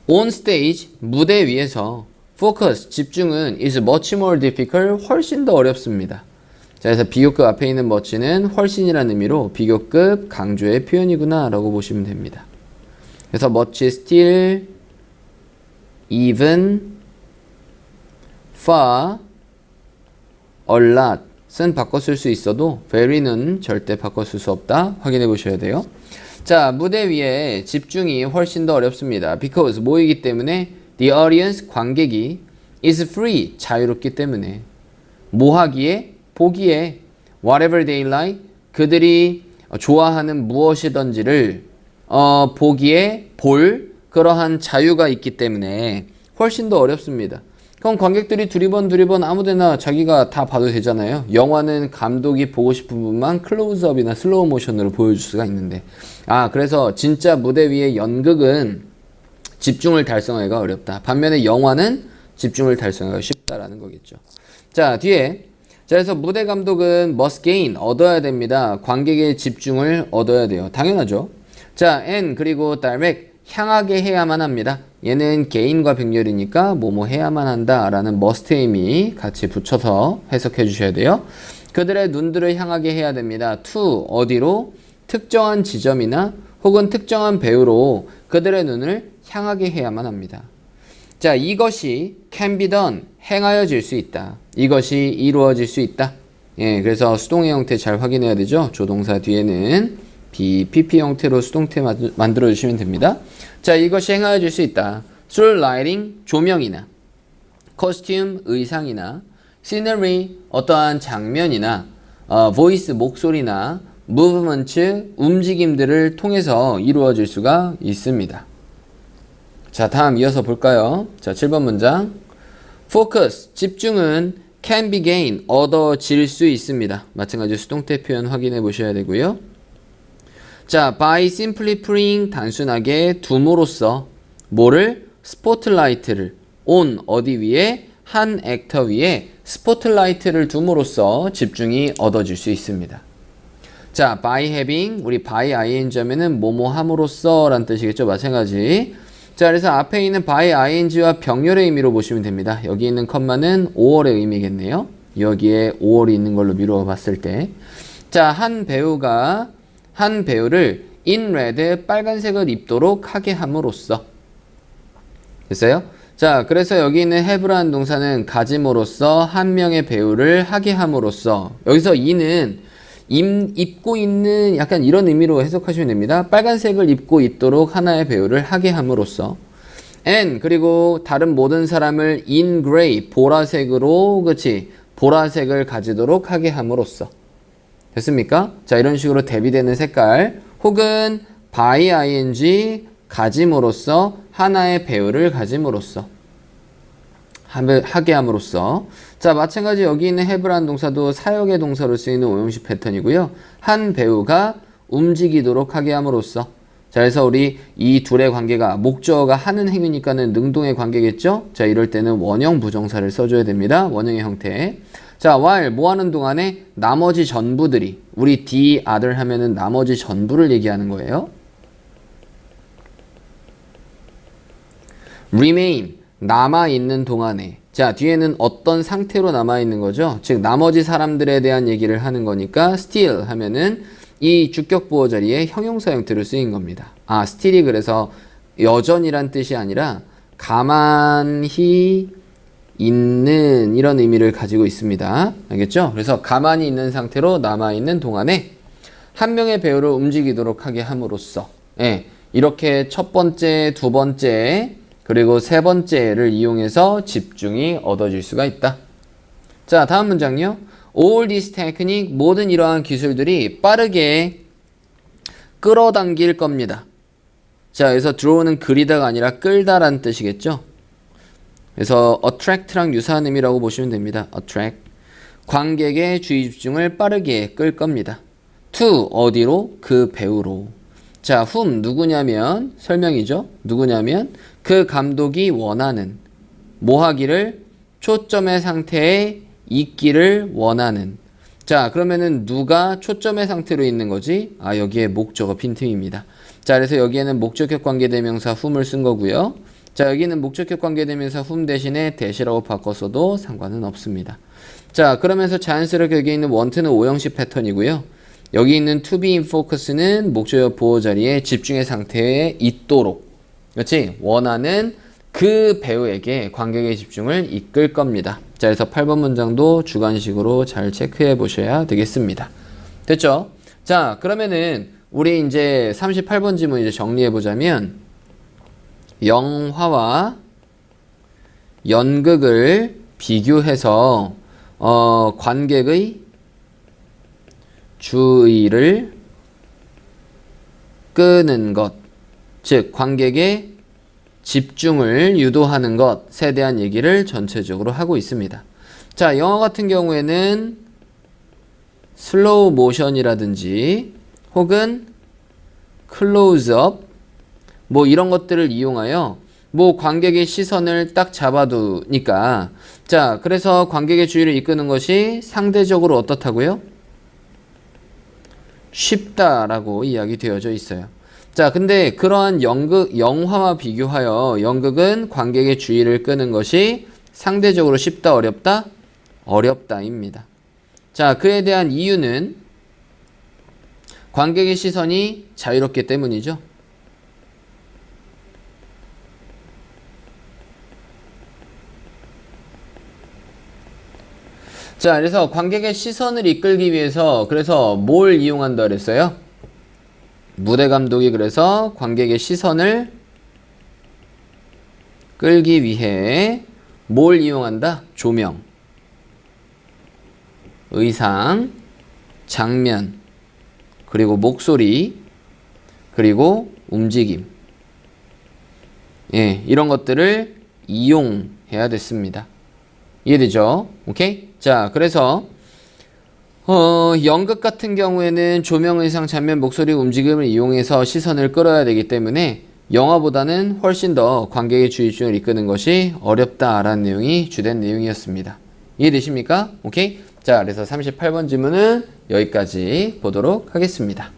on stage, 무대 위에서 focus, 집중은 is much more difficult, 훨씬 더 어렵습니다. 자, 그래서 비교급 앞에 있는 much는 훨씬이라는 의미로 비교급 강조의 표현이구나 라고 보시면 됩니다. 그래서 much, still, even, far, a lot은 바꿔 쓸 수 있어도 very는 절대 바꿔 쓸 수 없다. 확인해 보셔야 돼요. 자, 무대 위에 집중이 훨씬 더 어렵습니다. because 뭐이기 때문에 the audience, 관객이 is free, 자유롭기 때문에 뭐 하기에? 보기에 whatever they like, 그들이 좋아하는 무엇이든지를 보기에 볼 그러한 자유가 있기 때문에 훨씬 더 어렵습니다. 그럼 관객들이 두리번 아무데나 자기가 다 봐도 되잖아요. 영화는 감독이 보고 싶은 부분만 클로즈업이나 슬로우 모션으로 보여줄 수가 있는데, 그래서 진짜 무대 위의 연극은 집중을 달성하기가 어렵다. 반면에 영화는 집중을 달성하기가 쉽다라는 거겠죠. 자, 뒤에. 자, 그래서 무대 감독은 must gain, 얻어야 됩니다. 관객의 집중을 얻어야 돼요. 당연하죠. 자, and 그리고 direct, 향하게 해야만 합니다. 얘는 gain과 병렬이니까 뭐뭐 해야만 한다라는 must의 의미 같이 붙여서 해석해 주셔야 돼요. 그들의 눈들을 향하게 해야 됩니다. to, 어디로? 특정한 지점이나 혹은 특정한 배우로 그들의 눈을 향하게 해야만 합니다. 자, 이것이 can be done, 행하여질 수 있다. 이것이 이루어질 수 있다. 예, 그래서 수동의 형태 잘 확인해야 되죠. 조동사 뒤에는 PP 형태로 수동태 만들어 주시면 됩니다. 자, 이것이 행하여질 수 있다. through lighting, 조명이나 costume, 의상이나 scenery, 어떠한 장면이나 voice, 목소리나 movement, 움직임들을 통해서 이루어질 수가 있습니다. 자, 다음 이어서 볼까요? 자, 7번 문장. focus, 집중은 can be gained, 얻어질 수 있습니다. 마찬가지로 수동태 표현 확인해 보셔야 되고요. 자, by simply putting, 단순하게 둠으로써 뭐를? 스포트라이트를 on, 어디 위에? 한 액터 위에 스포트라이트를 둠으로써 집중이 얻어질 수 있습니다. 자, by having, 우리 by ing 하면은 뭐뭐 함으로써 라는 뜻이겠죠. 마찬가지. 자, 그래서 앞에 있는 by ing와 병렬의 의미로 보시면 됩니다. 여기 있는 컴마는 5월의 의미겠네요. 여기에 5월이 있는 걸로 미루어 봤을 때. 자, 한 배우를 in red, 빨간색을 입도록 하게 함으로써. 됐어요? 자, 그래서 여기 있는 have라는 동사는 가짐으로써 한 명의 배우를 하게 함으로써. 여기서 이는 입고 있는 약간 이런 의미로 해석하시면 됩니다. 빨간색을 입고 있도록 하나의 배우를 하게 함으로써. and 그리고 다른 모든 사람을 in gray, 보라색으로, 그치? 보라색을 가지도록 하게 함으로써. 됐습니까? 자, 이런 식으로 대비되는 색깔 혹은 by ing, 가짐으로써 하나의 배우를 가짐으로써 하게 함으로써. 자, 마찬가지 여기 있는 have라는 동사도 사역의 동사로 쓰이는 오형식 패턴이고요. 한 배우가 움직이도록 하게 함으로써. 자, 그래서 우리 이 둘의 관계가 목적어가 하는 행위니까는 능동의 관계겠죠? 자, 이럴 때는 원형 부정사를 써줘야 됩니다. 원형의 형태. 자, while 뭐 하는 동안에 나머지 전부들이, 우리 the other 하면은 나머지 전부를 얘기하는 거예요. remain, 남아있는 동안에. 자, 뒤에는 어떤 상태로 남아있는 거죠? 즉, 나머지 사람들에 대한 얘기를 하는 거니까 still 하면은 이 주격 보호 자리에 형용사 형태로 쓰인 겁니다. still이 그래서 여전이란 뜻이 아니라 가만히 있는 이런 의미를 가지고 있습니다. 알겠죠? 그래서 가만히 있는 상태로 남아있는 동안에 한 명의 배우를 움직이도록 하게 함으로써. 예, 이렇게 첫 번째, 두 번째, 그리고 세 번째를 이용해서 집중이 얻어질 수가 있다. 자, 다음 문장요. All these technique, 모든 이러한 기술들이 빠르게 끌어당길 겁니다. 자, 여기서 draw는 그리다가 아니라 끌다라는 뜻이겠죠. 그래서 attract랑 유사한 의미라고 보시면 됩니다. attract. 관객의 주의 집중을 빠르게 끌 겁니다. to, 어디로? 그 배우로. 자, whom, 누구냐면, 설명이죠. 누구냐면, 그 감독이 원하는, 뭐 하기를? 초점의 상태에 있기를 원하는. 자, 그러면은 누가 초점의 상태로 있는 거지? 여기에 목적어 빈틈입니다. 자, 그래서 여기에는 목적격 관계대명사 whom을 쓴 거고요. 자, 여기는 목적격 관계대명사 whom 대신에 that이라고 바꿨어도 상관은 없습니다. 자, 그러면서 자연스럽게 여기 있는 want는 오형식 패턴이고요. 여기 있는 to be in focus는 목적어 보호 자리에 집중의 상태에 있도록, 그렇지? 원하는 그 배우에게 관객의 집중을 이끌 겁니다. 자, 그래서 8번 문장도 주관식으로 잘 체크해 보셔야 되겠습니다. 됐죠? 자, 그러면은 우리 이제 38번 지문 이제 정리해 보자면, 영화와 연극을 비교해서 관객의 주의를 끄는 것, 즉 관객의 집중을 유도하는 것에 대한 얘기를 전체적으로 하고 있습니다. 자, 영어 같은 경우에는 슬로우 모션이라든지 혹은 클로즈업 뭐 이런 것들을 이용하여 뭐 관객의 시선을 딱 잡아두니까 자, 그래서 관객의 주의를 이끄는 것이 상대적으로 어떻다고요? 쉽다라고 이야기 되어져 있어요. 자, 근데 그러한 영화와 비교하여 연극은 관객의 주의를 끄는 것이 상대적으로 쉽다, 어렵다? 어렵다입니다. 자, 그에 대한 이유는 관객의 시선이 자유롭기 때문이죠. 자, 그래서 관객의 시선을 이끌기 위해서 그래서 뭘 이용한다 그랬어요? 무대 감독이 그래서 관객의 시선을 끌기 위해 뭘 이용한다? 조명, 의상, 장면, 그리고 목소리, 그리고 움직임. 예, 이런 것들을 이용해야 됐습니다. 이해되죠? 오케이? 자, 그래서 연극 같은 경우에는 조명, 의상, 장면, 목소리, 움직임을 이용해서 시선을 끌어야 되기 때문에 영화보다는 훨씬 더 관객의 주의중을 이끄는 것이 어렵다라는 내용이 주된 내용이었습니다. 이해되십니까? 오케이? 자, 그래서 38번 질문은 여기까지 보도록 하겠습니다.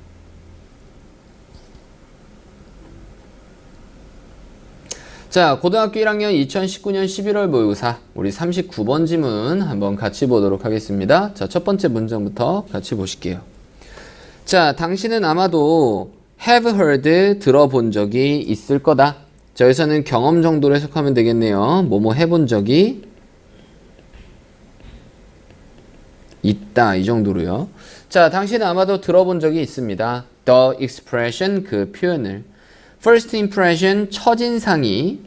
자, 고등학교 1학년 2019년 11월 모의고사 우리 39번 지문 한번 같이 보도록 하겠습니다. 자, 첫 번째 문장부터 같이 보실게요. 자, 당신은 아마도 have heard 들어본 적이 있을 거다. 자, 여기서는 경험 정도로 해석하면 되겠네요. 뭐뭐 해본 적이 있다 이 정도로요. 자, 당신은 아마도 들어본 적이 있습니다. The expression 그 표현을 First impression, 첫인상이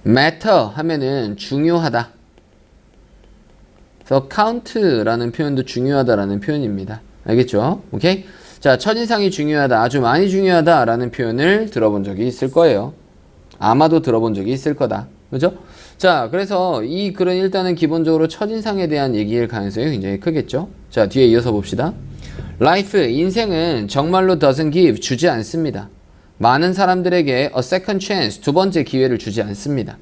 matter 하면은 중요하다. 그래서 count라는 표현도 중요하다라는 표현입니다. 알겠죠? 오케이? 자, 첫인상이 중요하다, 아주 많이 중요하다라는 표현을 들어본 적이 있을 거예요. 아마도 들어본 적이 있을 거다. 그죠? 자, 그래서 이 글은 일단은 기본적으로 첫인상에 대한 얘기일 가능성이 굉장히 크겠죠? 자, 뒤에 이어서 봅시다. Life, 인생은 정말로 doesn't give, 주지 않습니다. 많은 사람들에게 a second chance, 두 번째 기회를 주지 않습니다.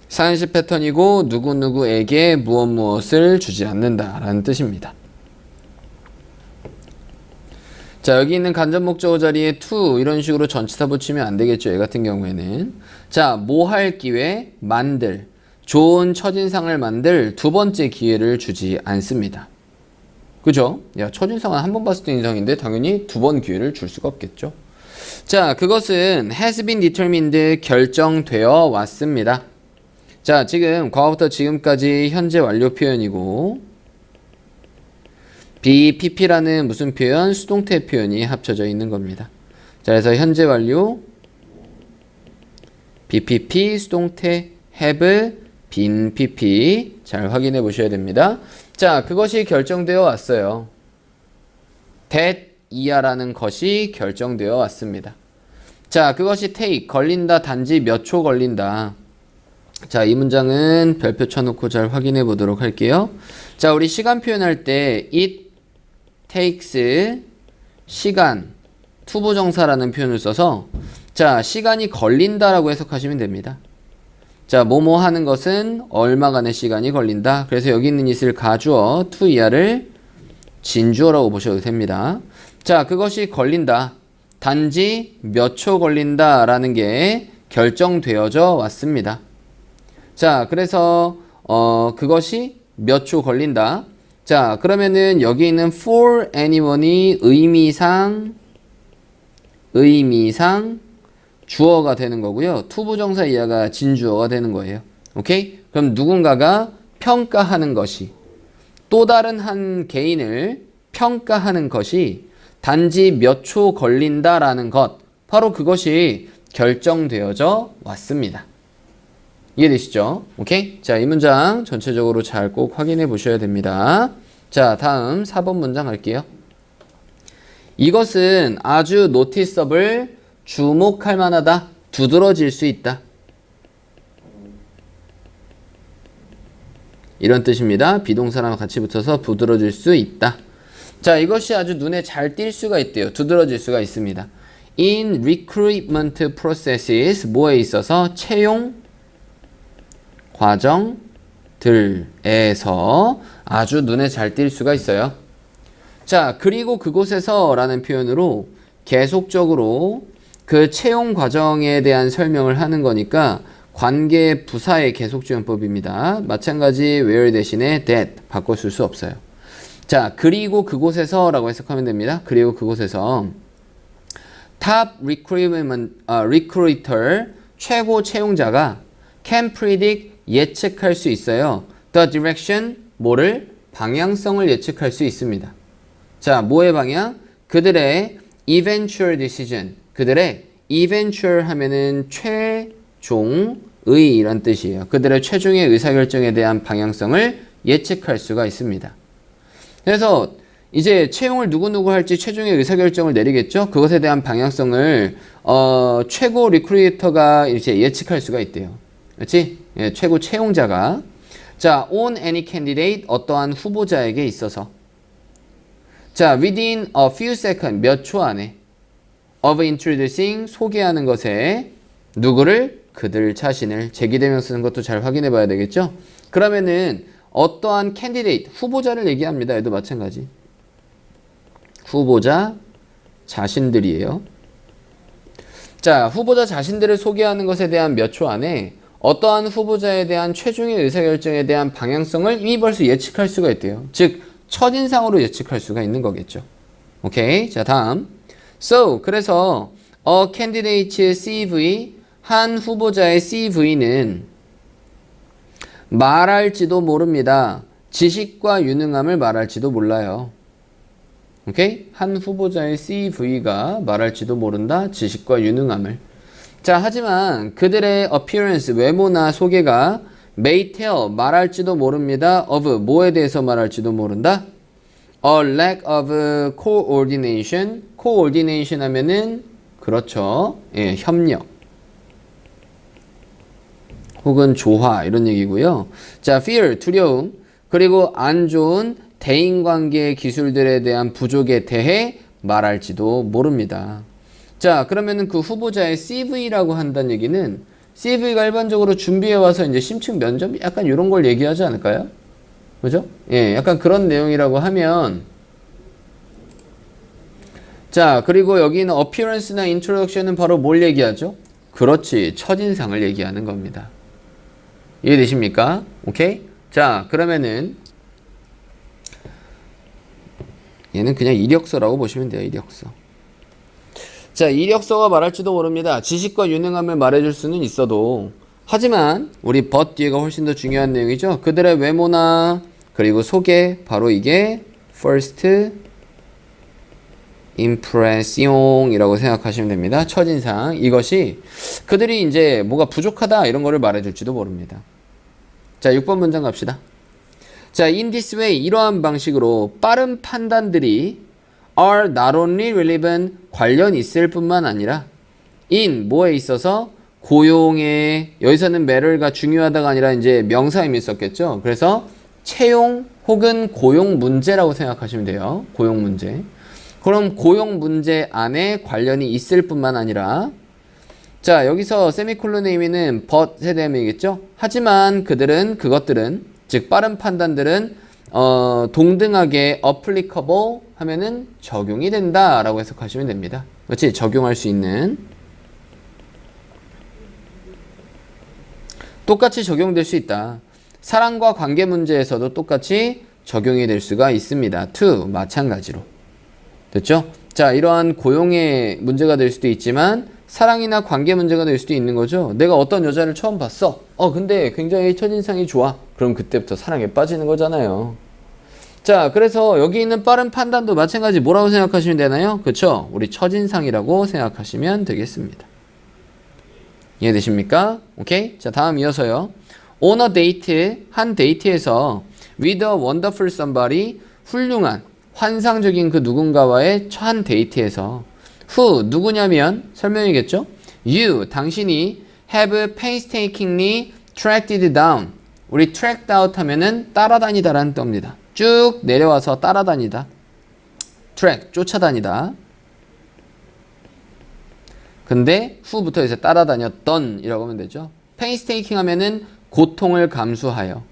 사연식 패턴이고 누구누구에게 무엇을 주지 않는다라는 뜻입니다. 자, 여기 있는 간접 목적어 자리에 to 이런 식으로 전치사 붙이면 안 되겠죠. 얘 같은 경우에는. 자, 뭐 할 기회? 만들. 좋은 첫인상을 만들 두 번째 기회를 주지 않습니다. 그죠? 야, 첫인상은 한 번 봤을 때 인상인데 당연히 두 번 기회를 줄 수가 없겠죠. 자, 그것은 has been determined 결정되어 왔습니다. 자, 지금 과거부터 지금까지 현재 완료 표현이고 BPP라는 무슨 표현? 수동태 표현이 합쳐져 있는 겁니다. 자, 그래서 현재 완료 BPP 수동태 have been PP 잘 확인해 보셔야 됩니다. 자, 그것이 결정되어 왔어요. that 이하라는 것이 결정되어 왔습니다. 자, 그것이 take 걸린다, 단지 몇 초 걸린다. 자, 이 문장은 별표 쳐놓고 잘 확인해 보도록 할게요. 자, 우리 시간 표현할 때 it takes 시간 투부정사라는 표현을 써서 자, 시간이 걸린다라고 해석하시면 됩니다. 자, 뭐뭐 하는 것은 얼마간의 시간이 걸린다. 그래서 여기 있는 it을 가주어 to 이하를 진주어라고 보셔도 됩니다. 자, 그것이 걸린다. 단지 몇 초 걸린다라는 게 결정되어져 왔습니다. 자, 그래서 그것이 몇 초 걸린다. 자, 그러면은 여기 있는 for anyone이 의미상 주어가 되는 거고요. 투부정사 이하가 진주어가 되는 거예요. 오케이? 그럼 누군가가 평가하는 것이 또 다른 한 개인을 평가하는 것이 단지 몇 초 걸린다라는 것, 바로 그것이 결정되어져 왔습니다. 이해되시죠? 오케이? 자, 이 문장 전체적으로 잘 꼭 확인해 보셔야 됩니다. 자, 다음 4번 문장 갈게요. 이것은 아주 노티서블, 주목할 만하다, 두드러질 수 있다. 이런 뜻입니다. 비동사랑 같이 붙어서 두드러질 수 있다. 자, 이것이 아주 눈에 잘 띌 수가 있대요. 두드러질 수가 있습니다. In recruitment processes, 뭐에 있어서? 채용 과정들에서 아주 눈에 잘 띌 수가 있어요. 자, 그리고 그곳에서 라는 표현으로 계속적으로 그 채용 과정에 대한 설명을 하는 거니까 관계 부사의 계속주용법입니다. 마찬가지 where 대신에 that 바꿔 쓸 수 없어요. 자, 그리고 그곳에서 라고 해석하면 됩니다. 그리고 그곳에서 top recruiter, 최고 채용자가 can predict, 예측할 수 있어요. the direction, 뭐를? 방향성을 예측할 수 있습니다. 자, 뭐의 방향? 그들의 eventual decision, 그들의 eventual 하면은 최종의 이란 뜻이에요. 그들의 최종의 의사결정에 대한 방향성을 예측할 수가 있습니다. 그래서 이제 채용을 누구누구 할지 최종의 의사결정을 내리겠죠. 그것에 대한 방향성을 최고 리크루이터가 이제 예측할 수가 있대요. 그렇지? 예, 최고 채용자가. 자, on any candidate, 어떠한 후보자에게 있어서. 자, within a few seconds, 몇 초 안에 of introducing, 소개하는 것에 누구를? 그들 자신을. 제기대명 쓰는 것도 잘 확인해 봐야 되겠죠? 그러면은 어떠한 candidate, 후보자를 얘기합니다. 얘도 마찬가지. 후보자 자신들이에요. 자, 후보자 자신들을 소개하는 것에 대한 몇 초 안에 어떠한 후보자에 대한 최종의 의사결정에 대한 방향성을 이미 벌써 예측할 수가 있대요. 즉, 첫인상으로 예측할 수가 있는 거겠죠. 오케이. 자, 다음. So, 그래서 a candidate's CV, 한 후보자의 CV는 말할지도 모릅니다. 지식과 유능함을 말할지도 몰라요. 오케이? 한 후보자의 CV가 말할지도 모른다. 지식과 유능함을. 자, 하지만 그들의 appearance, 외모나 소개가 may tell, 말할지도 모릅니다. of, 뭐에 대해서 말할지도 모른다. a lack of coordination, coordination 하면은 그렇죠. 예, 협력 혹은 조화 이런 얘기고요. 자, fear, 두려움, 그리고 안 좋은 대인관계 기술들에 대한 부족에 대해 말할지도 모릅니다. 자, 그러면은 그 후보자의 CV라고 한다는 얘기는 CV가 일반적으로 준비해와서 이제 심층 면접 약간 이런 걸 얘기하지 않을까요? 그죠? 예, 약간 그런 내용이라고 하면 자, 그리고 여기는 appearance나 introduction은 바로 뭘 얘기하죠? 그렇지, 첫인상을 얘기하는 겁니다. 이해되십니까? 오케이? 자, 그러면은 얘는 그냥 이력서라고 보시면 돼요. 이력서. 자, 이력서가 말할지도 모릅니다. 지식과 유능함을 말해줄 수는 있어도 하지만 우리 but 뒤에가 훨씬 더 중요한 내용이죠. 그들의 외모나 그리고 소개, 바로 이게 first impression이라고 생각하시면 됩니다. 첫인상. 이것이 그들이 이제 뭐가 부족하다 이런 거를 말해줄지도 모릅니다. 자, 6번 문장 갑시다. 자, in this way, 이러한 방식으로 빠른 판단들이 are not only relevant, 관련 있을 뿐만 아니라 in, 뭐에 있어서 고용에, 여기서는 matter가 중요하다가 아니라 이제 명사 의미 썼겠죠. 그래서 채용 혹은 고용 문제라고 생각하시면 돼요. 고용 문제. 그럼 고용 문제 안에 관련이 있을 뿐만 아니라 자, 여기서 세미콜론의 의미는 but에 대한 의미겠죠. 하지만 그것들은 즉 빠른 판단들은 동등하게 applicable 하면은 적용이 된다 라고 해석하시면 됩니다. 그렇지? 적용할 수 있는, 똑같이 적용될 수 있다. 사랑과 관계 문제에서도 똑같이 적용이 될 수가 있습니다. to 마찬가지로. 됐죠? 자, 이러한 고용의 문제가 될 수도 있지만 사랑이나 관계 문제가 될 수도 있는 거죠. 내가 어떤 여자를 처음 봤어. 근데 굉장히 첫인상이 좋아. 그럼 그때부터 사랑에 빠지는 거잖아요. 자, 그래서 여기 있는 빠른 판단도 마찬가지 뭐라고 생각하시면 되나요? 그쵸? 우리 첫인상이라고 생각하시면 되겠습니다. 이해되십니까? 오케이? 자, 다음 이어서요. On a date, 한 데이트에서 with a wonderful somebody, 훌륭한, 환상적인 그 누군가와의 한 데이트에서 who 누구냐면 설명이겠죠? you 당신이 have painstakingly tracked it down. 우리 tracked out 하면은 따라다니다라는 뜻입니다. 쭉 내려와서 따라다니다. track 쫓아다니다. 근데 who부터 이제 따라다녔던 이라고 하면 되죠. painstaking 하면은 고통을 감수하여.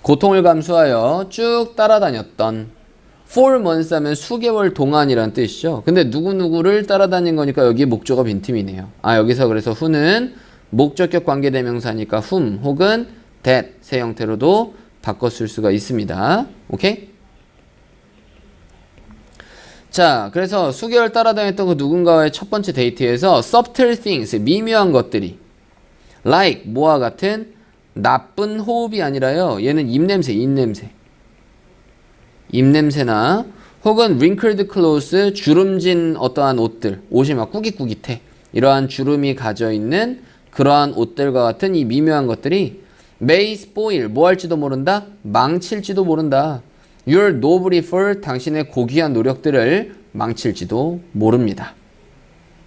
고통을 감수하여 쭉 따라다녔던. for months 하면 수개월 동안이라는 뜻이죠. 근데 누구누구를 따라다닌 거니까 여기 목적어 빈틈이네요. 아, 여기서 그래서 who는 목적격 관계대명사니까 whom 혹은 that 세 형태로도 바꿔 쓸 수가 있습니다. 오케이? 자, 그래서 수개월 따라다녔던 그 누군가와의 첫 번째 데이트에서 subtle things, 미묘한 것들이 like, 뭐와 같은 나쁜 호흡이 아니라요. 얘는 입냄새, 입냄새나 혹은 wrinkled clothes, 주름진 어떠한 옷들, 옷이 막 꾸깃꾸깃해. 이러한 주름이 가져있는 그러한 옷들과 같은 이 미묘한 것들이 may spoil, 뭐 할지도 모른다? 망칠지도 모른다. Your noble effort, 당신의 고귀한 노력들을 망칠지도 모릅니다.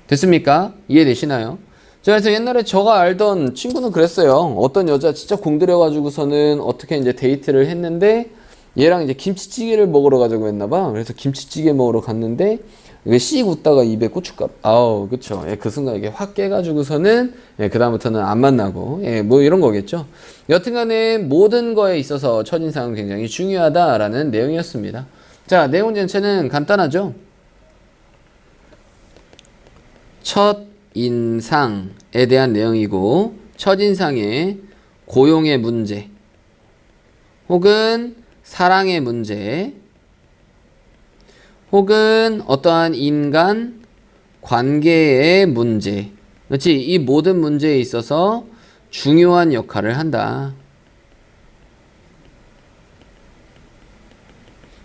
됐습니까? 이해되시나요? 자, 그래서 옛날에 제가 알던 친구는 그랬어요. 어떤 여자 진짜 공들여가지고서는 어떻게 이제 데이트를 했는데 얘랑 이제 김치찌개를 먹으러 가자고 했나봐. 그래서 김치찌개 먹으러 갔는데 이게 씩 웃다가 입에 고춧가루. 아우, 그쵸. 예, 그 순간 이게 확 깨가지고서는 예, 그다음부터는 안 만나고 예, 뭐 이런 거겠죠. 여튼간에 모든 거에 있어서 첫인상은 굉장히 중요하다라는 내용이었습니다. 자, 내용 전체는 간단하죠. 첫인상에 대한 내용이고 첫인상의 고용의 문제 혹은 사랑의 문제 혹은 어떠한 인간 관계의 문제. 그렇지? 이 모든 문제에 있어서 중요한 역할을 한다.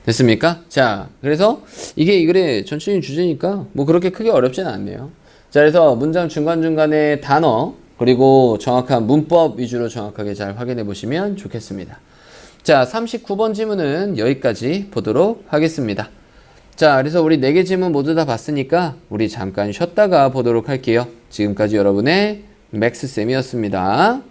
됐습니까? 자, 그래서 이게 이 글의 전체적인 주제니까 뭐 그렇게 크게 어렵지는 않네요. 자, 그래서 문장 중간중간에 단어 그리고 정확한 문법 위주로 정확하게 잘 확인해 보시면 좋겠습니다. 자, 39번 지문은 여기까지 보도록 하겠습니다. 자, 그래서 우리 4개 지문 모두 다 봤으니까 우리 잠깐 쉬었다가 보도록 할게요. 지금까지 여러분의 맥스쌤이었습니다.